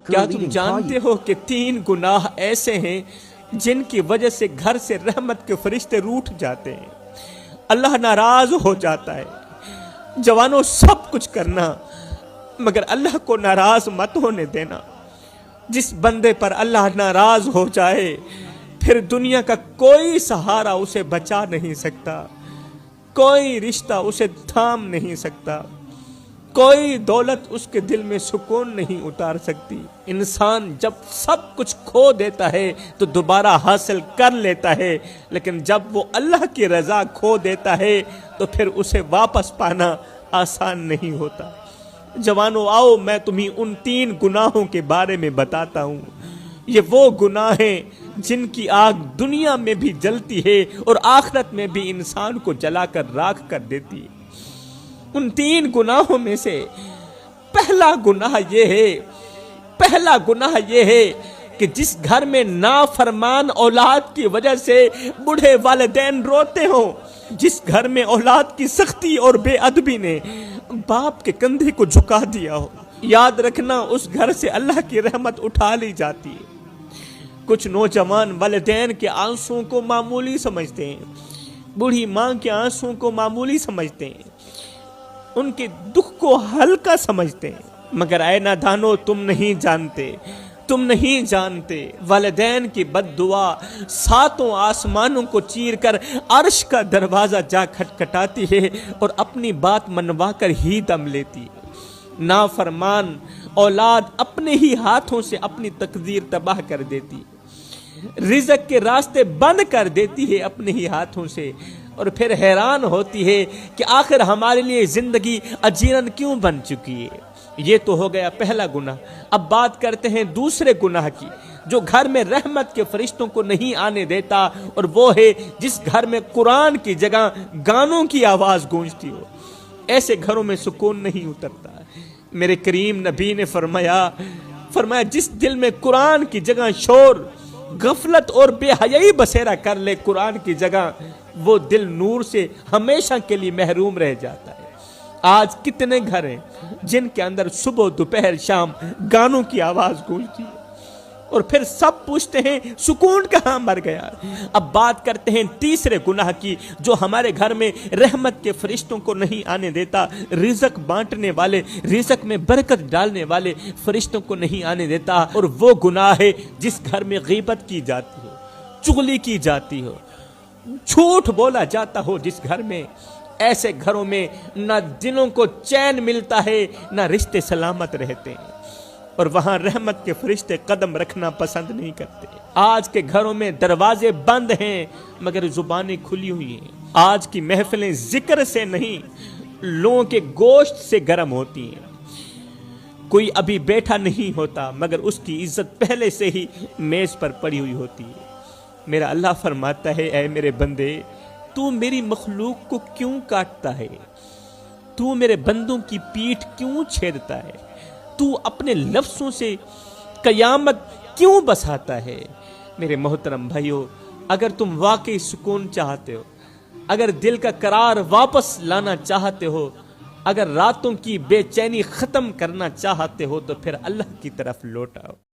کیا تم جانتے ہو کہ 3 گناہ ایسے ہیں جن کی وجہ سے گھر سے رحمت کے فرشتے روٹھ جاتے ہیں، اللہ ناراض ہو جاتا ہے۔ جوانوں، سب کچھ کرنا مگر اللہ کو ناراض مت ہونے دینا۔ جس بندے پر اللہ ناراض ہو جائے پھر دنیا کا کوئی سہارا اسے بچا نہیں سکتا، کوئی رشتہ اسے تھام نہیں سکتا، کوئی دولت اس کے دل میں سکون نہیں اتار سکتی۔ انسان جب سب کچھ کھو دیتا ہے تو دوبارہ حاصل کر لیتا ہے، لیکن جب وہ اللہ کی رضا کھو دیتا ہے تو پھر اسے واپس پانا آسان نہیں ہوتا۔ جوانوں، آؤ میں تمہیں ان 3 گناہوں کے بارے میں بتاتا ہوں۔ یہ وہ گناہ ہیں جن کی آگ دنیا میں بھی جلتی ہے اور آخرت میں بھی انسان کو جلا کر راکھ کر دیتی ہے۔ ان 3 گناہوں میں سے پہلا گناہ یہ ہے کہ جس گھر میں نافرمان اولاد کی وجہ سے بوڑھے والدین روتے ہوں، جس گھر میں اولاد کی سختی اور بے ادبی نے باپ کے کندھے کو جھکا دیا ہو، یاد رکھنا اس گھر سے اللہ کی رحمت اٹھا لی جاتی ہے۔ کچھ نوجوان والدین کے آنسوں کو معمولی سمجھتے ہیں، بوڑھی ماں کے آنسوں کو معمولی سمجھتے ہیں، ان کے دکھ کو ہلکا سمجھتے ہیں، مگر اے نادانو، تم نہیں جانتے والدین کی بد دعا 7 آسمانوں کو چیر کر عرش کا دروازہ جا کھٹکھٹاتی ہے اور اپنی بات منوا کر ہی دم لیتی ہے۔ نافرمان اولاد اپنے ہی ہاتھوں سے اپنی تقدیر تباہ کر دیتی ہے، رزق کے راستے بند کر دیتی ہے اپنے ہی ہاتھوں سے، اور پھر حیران ہوتی ہے کہ آخر ہمارے لیے زندگی اجیرن کیوں بن چکی ہے۔ یہ تو ہو گیا پہلا گناہ۔ اب بات کرتے ہیں دوسرے گناہ کی، جو گھر میں رحمت کے فرشتوں کو نہیں آنے دیتا، اور وہ ہے جس گھر میں قرآن کی جگہ گانوں کی آواز گونجتی ہو۔ ایسے گھروں میں سکون نہیں اترتا۔ میرے کریم نبی نے فرمایا جس دل میں قرآن کی جگہ شور، غفلت اور بے حیائی بسیرا کر لے قرآن کی جگہ، وہ دل نور سے ہمیشہ کے لیے محروم رہ جاتا ہے۔ آج کتنے گھر ہیں جن کے اندر صبح دوپہر شام گانوں کی آواز گونجتی ہے، اور پھر سب پوچھتے ہیں سکون کہاں مر گیا۔ اب بات کرتے ہیں تیسرے گناہ کی، جو ہمارے گھر میں رحمت کے فرشتوں کو نہیں آنے دیتا، رزق بانٹنے والے، رزق میں برکت ڈالنے والے فرشتوں کو نہیں آنے دیتا، اور وہ گناہ ہے جس گھر میں غیبت کی جاتی ہو، چغلی کی جاتی ہو، جھوٹ بولا جاتا ہو۔ جس گھر میں، ایسے گھروں میں نہ دلوں کو چین ملتا ہے، نہ رشتے سلامت رہتے ہیں، اور وہاں رحمت کے فرشتے قدم رکھنا پسند نہیں کرتے۔ آج کے گھروں میں دروازے بند ہیں مگر زبانیں کھلی ہوئی ہیں۔ آج کی محفلیں ذکر سے نہیں، لوگوں کے گوشت سے گرم ہوتی ہیں۔ کوئی ابھی بیٹھا نہیں ہوتا مگر اس کی عزت پہلے سے ہی میز پر پڑی ہوئی ہوتی ہے۔ میرا اللہ فرماتا ہے، اے میرے بندے، تو میری مخلوق کو کیوں کاٹتا ہے؟ تو میرے بندوں کی پیٹھ کیوں چھیدتا ہے؟ تو اپنے لفظوں سے قیامت کیوں بساتا ہے؟ میرے محترم بھائیو، اگر تم واقعی سکون چاہتے ہو، اگر دل کا قرار واپس لانا چاہتے ہو، اگر راتوں کی بے چینی ختم کرنا چاہتے ہو، تو پھر اللہ کی طرف لوٹ آؤ۔